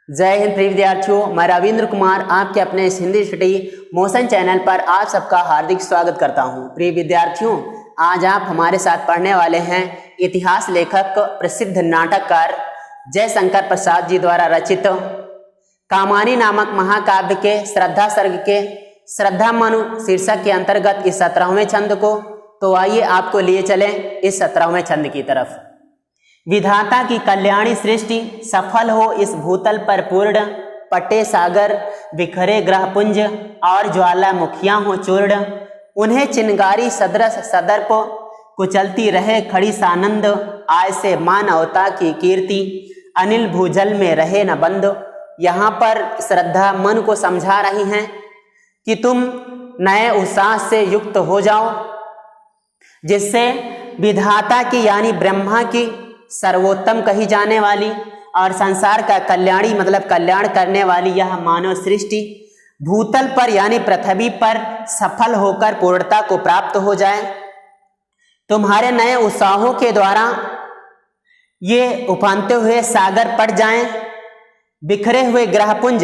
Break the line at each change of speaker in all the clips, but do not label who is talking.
जय हिंद प्रिय विद्यार्थियों, मैं रविंद्र कुमार आपके अपने इस हिंदी स्टडी मोशन चैनल पर आप सबका हार्दिक स्वागत करता हूं। प्रिय विद्यार्थियों, आज आप हमारे साथ पढ़ने वाले हैं इतिहास लेखक प्रसिद्ध नाटककार जयशंकर प्रसाद जी द्वारा रचित कामानी नामक महाकाव्य के श्रद्धा सर्ग के श्रद्धा मनु शीर्षक के अंतर्गत इस 17वें छंद को। तो आइए आपको लिए चलें इस 17वें छंद की तरफ। विधाता की कल्याणी सृष्टि सफल हो इस भूतल पर पूर्ण, पटे सागर बिखरे ग्रहपुंज और ज्वालामुखियां हो चूर्ण। उन्हें चिनगारी सदृश सदर्प कुचलती रहे खड़ी सानंद, आय से मानवता की कीर्ति अनिल भूजल में रहे न बंद। यहाँ पर श्रद्धा मन को समझा रही हैं कि तुम नए उत्साह से युक्त हो जाओ, जिससे विधाता की यानी ब्रह्मा की सर्वोत्तम कही जाने वाली और संसार का कल्याणी मतलब कल्याण करने वाली यह मानव सृष्टि भूतल पर यानी पृथ्वी पर सफल होकर पूर्णता को प्राप्त हो जाए। तुम्हारे नए उत्साहों के द्वारा ये उफानते हुए सागर पट जाएं, बिखरे हुए ग्रहपुंज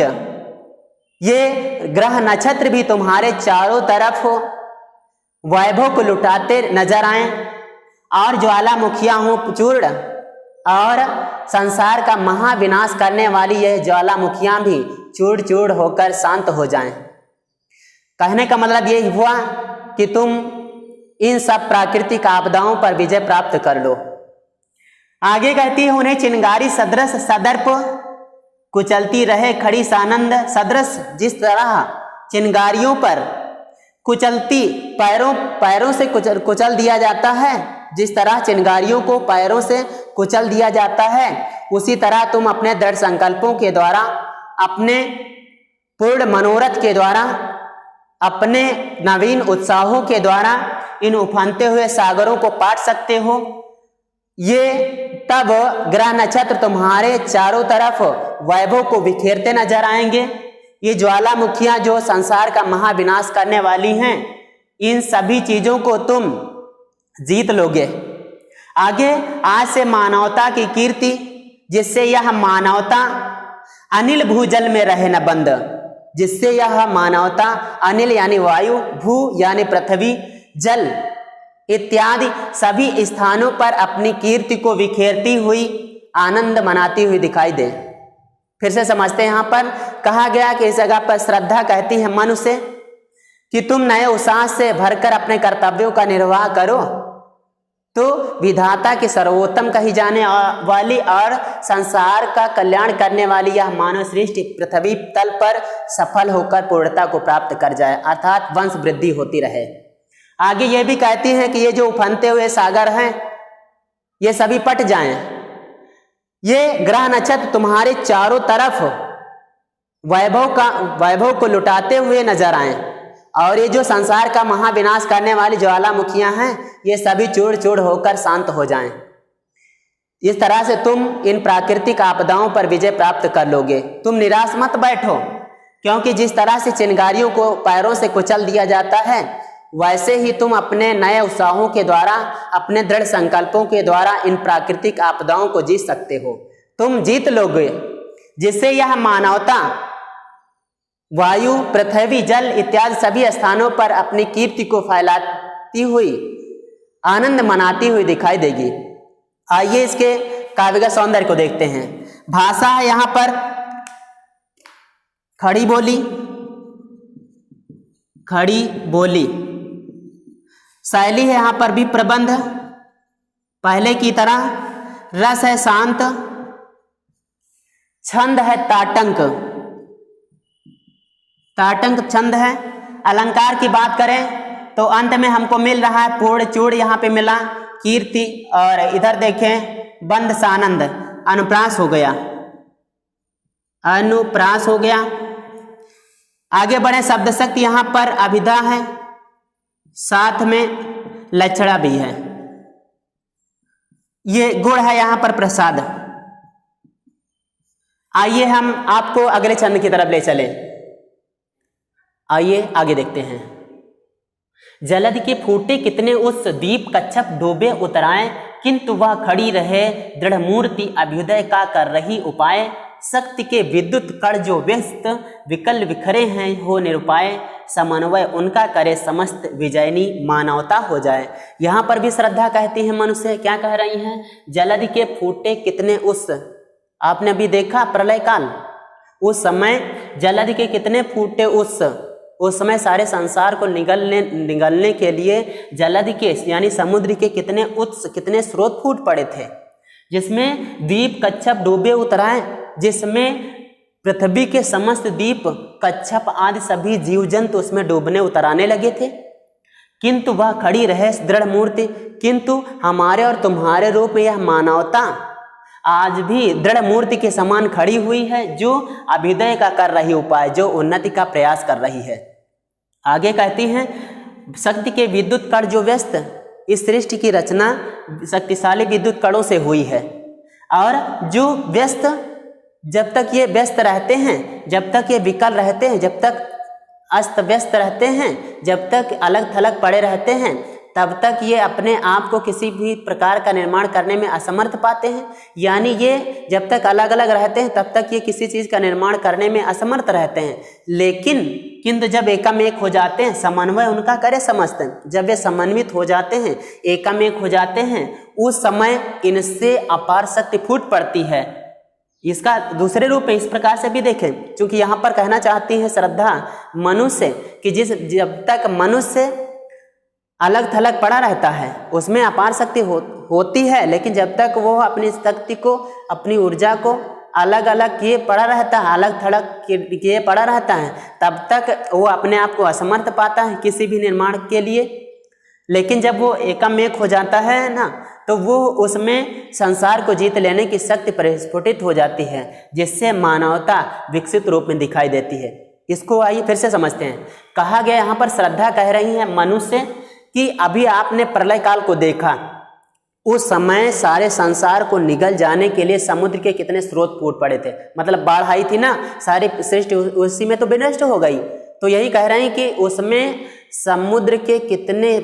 ये ग्रह नक्षत्र भी तुम्हारे चारों तरफ वैभव को लुटाते नजर आएं और ज्वालामुखियां हो चूर्ण और संसार का महाविनाश करने वाली यह ज्वालामुखियां भी चूड़ चूड़ होकर शांत हो जाएं। कहने का मतलब यही हुआ कि तुम इन सब प्राकृतिक आपदाओं पर विजय प्राप्त कर लो। आगे कहती है, उन्हें चिनगारी सदृश सदर्प कुचलती रहे खड़ी सानंद। सदृश जिस तरह चिनगारियों पर कुचलती पैरों से कुचल दिया जाता है, जिस तरह चिनगारियों को पैरों से कुचल दिया जाता है, उसी तरह तुम अपने दृढ़ संकल्पों के द्वारा, अपने पूर्ण मनोरथ के द्वारा, अपने नवीन उत्साहों के द्वारा इन उफानते हुए सागरों को पाट सकते हो। ये तब ग्रह नक्षत्र तुम्हारे चारों तरफ वैभव को बिखेरते नजर आएंगे। ये ज्वालामुखियां जो संसार का महाविनाश करने वाली हैं, इन सभी चीजों को तुम जीत लोगे। आगे, आज से मानवता की कीर्ति जिससे यह मानवता अनिल भूजल में रहे न बंद, जिससे यह मानवता अनिल यानी वायु, भू यानी पृथ्वी, जल इत्यादि सभी स्थानों पर अपनी कीर्ति को बिखेरती हुई आनंद मनाती हुई दिखाई दे। फिर से समझते हैं, यहाँ पर कहा गया कि इस जगह पर श्रद्धा कहती है मनुष्य कि तुम नए उत्साह से भरकर अपने कर्तव्यों का निर्वाह करो। तो विधाता की सर्वोत्तम कही जाने वाली और संसार का कल्याण करने वाली यह मानव सृष्टि पृथ्वी तल पर सफल होकर पूर्णता को प्राप्त कर जाए, अर्थात वंश वृद्धि होती रहे। आगे ये भी कहती हैं कि ये जो उफनते हुए सागर हैं ये सभी पट जाएं, ये ग्रह नक्षत्र तुम्हारे चारों तरफ वैभव को लुटाते हुए नजर आए और ये जो संसार का महाविनाश करने वाली ज्वालामुखियां हैं ये सभी चूड़ चूड़ होकर शांत हो जाएं। इस तरह से तुम इन प्राकृतिक आपदाओं पर विजय प्राप्त कर लोगे। तुम निराश मत बैठो, क्योंकि जिस तरह से चिनगारियों को पैरों से कुचल दिया जाता है, वैसे ही तुम अपने नए उत्साहों के द्वारा, अपने दृढ़ संकल्पों के द्वारा इन प्राकृतिक आपदाओं को जीत सकते हो। तुम जीत लोगे, जिससे यह मानवता वायु, पृथ्वी, जल इत्यादि सभी स्थानों पर अपनी कीर्ति को फैलाती हुई, आनंद मनाती हुई दिखाई देगी। आइए इसके काव्य का सौंदर्य को देखते हैं। भाषा है यहाँ पर खड़ी बोली। शैली है यहाँ पर भी प्रबंध पहले की तरह। रस है शांत, छंद है ताटंक छंद है। अलंकार की बात करें तो अंत में हमको मिल रहा है पूर्ण चूड़, यहाँ पे मिला कीर्ति, और इधर देखें बंद सानंद, अनुप्रास हो गया। आगे बढ़े, शब्द शक्ति यहाँ पर अभिधा है, साथ में लक्षणा भी है। ये गुण है यहाँ पर प्रसाद। आइए हम आपको अगले छंद की तरफ ले चले। आइए आगे देखते हैं। जलद के फूटे कितने उस दीप कच्छप डूबे उतराए, किंतु वह खड़ी रहे दृढ़ मूर्ति अभ्युदय का कर रही उपाय। शक्ति के विद्युत कण जो व्यस्त विकल बिखरे हैं हो निरुपाय, समन्वय उनका करे समस्त विजयनी मानवता हो जाए। यहाँ पर भी श्रद्धा कहती है मनुष्य, क्या कह रही हैं, जलधि के फूटे कितने उस, आपने अभी देखा प्रलय काल, उस समय जलधि के कितने फूटे उस समय सारे संसार को निगलने के लिए जलधि के यानी समुद्र के कितने स्रोत फूट पड़े थे, जिसमें द्वीप कच्छप डूबे उतराए, जिसमें पृथ्वी के समस्त द्वीप कच्छप आदि सभी जीव जंतु उसमें डूबने उतराने लगे थे। किंतु वह खड़ी रहे दृढ़ मूर्ति, किंतु हमारे और तुम्हारे रूप में यह मानवता आज भी दृढ़ मूर्ति के समान खड़ी हुई है, जो अभ्युदय का कर रही उपाय, जो उन्नति का प्रयास कर रही है। आगे कहती हैं, शक्ति के विद्युत कण जो व्यस्त, इस सृष्टि की रचना शक्तिशाली विद्युत कणों से हुई है, और जो व्यस्त, जब तक ये व्यस्त रहते हैं, जब तक ये विकल रहते हैं, जब तक अस्त व्यस्त रहते हैं, जब तक अलग थलग पड़े रहते हैं, तब तक ये अपने आप को किसी भी प्रकार का निर्माण करने में असमर्थ पाते हैं। यानी ये जब तक अलग अलग रहते हैं तब तक ये किसी चीज़ का निर्माण करने में असमर्थ रहते हैं। लेकिन किंतु जब एकामेक हो जाते हैं, समन्वय उनका करे समस्त, जब वे समन्वित हो जाते हैं, एकामेक हो जाते हैं, उस समय इनसे अपार शक्ति फूट पड़ती है। इसका दूसरे रूप में इस प्रकार से भी देखें, क्योंकि यहाँ पर कहना चाहती है श्रद्धा मनुष्य कि जब तक मनुष्य अलग थलग पड़ा रहता है उसमें अपार शक्ति होती है, लेकिन जब तक वो अपनी शक्ति को, अपनी ऊर्जा को अलग अलग किए पड़ा रहता है, अलग थलग किए पड़ा रहता है, तब तक वो अपने आप को असमर्थ पाता है किसी भी निर्माण के लिए। लेकिन जब वो एकामेक हो जाता है ना, तो वो उसमें संसार को जीत लेने की शक्ति परिस्फुटित हो जाती है, जिससे मानवता विकसित रूप में दिखाई देती है। इसको आइए फिर से समझते हैं। कहा गया यहाँ पर श्रद्धा कह रही है मनुष्य कि अभी आपने प्रलय काल को देखा, उस समय सारे संसार को निगल जाने के लिए समुद्र के कितने स्रोत फूट पड़े थे, मतलब बाढ़ आई थी ना, सारी सृष्टि उसी में तो विनष्ट हो गई। तो यही कह रहे हैं कि उसमें समुद्र के कितने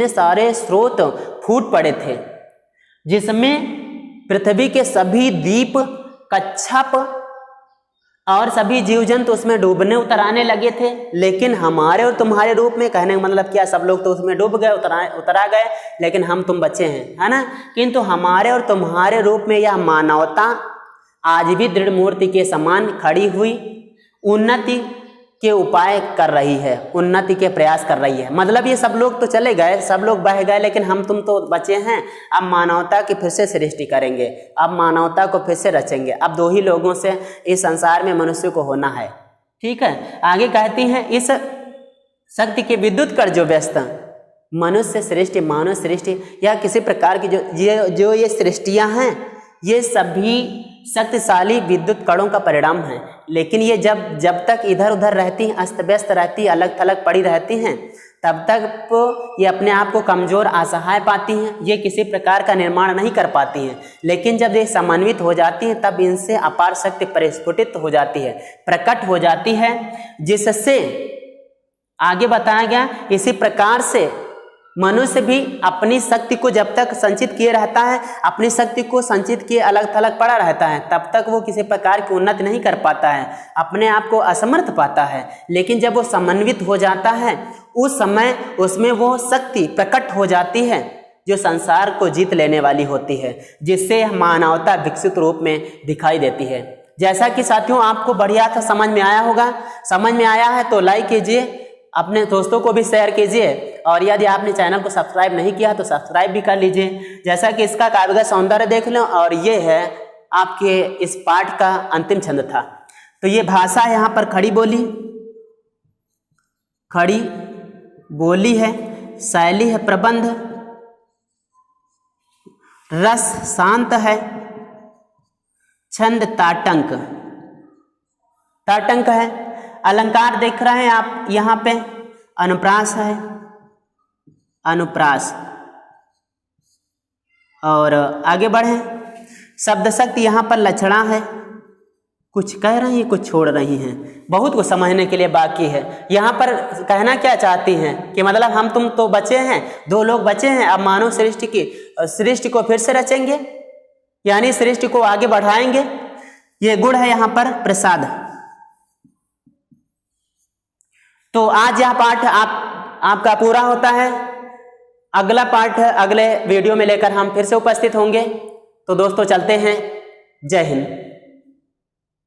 सारे स्रोत फूट पड़े थे, जिसमें पृथ्वी के सभी द्वीप कच्छप और सभी जीव जंतु उसमें डूबने उतराने लगे थे। लेकिन हमारे और तुम्हारे रूप में, कहने का मतलब क्या, सब लोग तो उसमें डूब गए, उतरा गए, लेकिन हम तुम बचे हैं, है ना। किंतु हमारे और तुम्हारे रूप में यह मानवता आज भी दृढ़ मूर्ति के समान खड़ी हुई उन्नति के उपाय कर रही है, उन्नति के प्रयास कर रही है। मतलब ये सब लोग तो चले गए, सब लोग बह गए, लेकिन हम तुम तो बचे हैं। अब मानवता की फिर से सृष्टि करेंगे, अब मानवता को फिर से रचेंगे। अब 2 ही लोगों से इस संसार में मनुष्य को होना है, ठीक है। आगे कहती हैं, इस शक्ति के विद्युत कर जो व्यस्त, मनुष्य सृष्टि, मानव सृष्टि या किसी प्रकार की जो ये सृष्टियाँ हैं, ये सभी शक्तिशाली विद्युत कणों का परिणाम है। लेकिन ये जब तक इधर उधर रहती हैं, अस्त व्यस्त रहती, अलग थलग पड़ी रहती हैं, तब तक ये अपने आप को कमजोर, असहाय पाती हैं, ये किसी प्रकार का निर्माण नहीं कर पाती हैं। लेकिन जब ये समन्वित हो जाती हैं, तब इनसे अपार शक्ति परिस्फुटित हो जाती है, प्रकट हो जाती है, जिससे आगे बताया गया इसी प्रकार से मनुष्य भी अपनी शक्ति को जब तक संचित किए रहता है, अपनी शक्ति को संचित किए अलग थलग पड़ा रहता है, तब तक वो किसी प्रकार की उन्नति नहीं कर पाता है, अपने आप को असमर्थ पाता है। लेकिन जब वो समन्वित हो जाता है, उस समय उसमें वो शक्ति प्रकट हो जाती है जो संसार को जीत लेने वाली होती है, जिससे मानवता विकसित रूप में दिखाई देती है। जैसा कि साथियों आपको बढ़िया था, समझ में आया होगा। समझ में आया है तो लाइक कीजिए, अपने दोस्तों को भी शेयर कीजिए, और यदि आपने चैनल को सब्सक्राइब नहीं किया तो सब्सक्राइब भी कर लीजिए। जैसा कि इसका काव्य सौंदर्य देख लो, और ये है आपके इस पाठ का अंतिम छंद था। तो ये भाषा यहाँ पर खड़ी बोली है, शैली है प्रबंध, रस शांत है, छंद ताटंक है। अलंकार देख रहे हैं आप, यहाँ पे अनुप्रास है, अनुप्रास। और आगे बढ़े, शब्द शक्ति यहाँ पर लक्षणा है, कुछ कह रही हैं, कुछ छोड़ रही हैं, बहुत कुछ समझने के लिए बाकी है। यहाँ पर कहना क्या चाहती हैं कि मतलब हम तुम तो बचे हैं, 2 लोग बचे हैं, अब मानव सृष्टि को फिर से रचेंगे, यानी सृष्टि को आगे बढ़ाएंगे। ये गुण है यहाँ पर प्रसाद। तो आज यह पाठ आपका पूरा होता है। अगला पाठ अगले वीडियो में लेकर हम फिर से उपस्थित होंगे। तो दोस्तों चलते हैं। जय हिंद।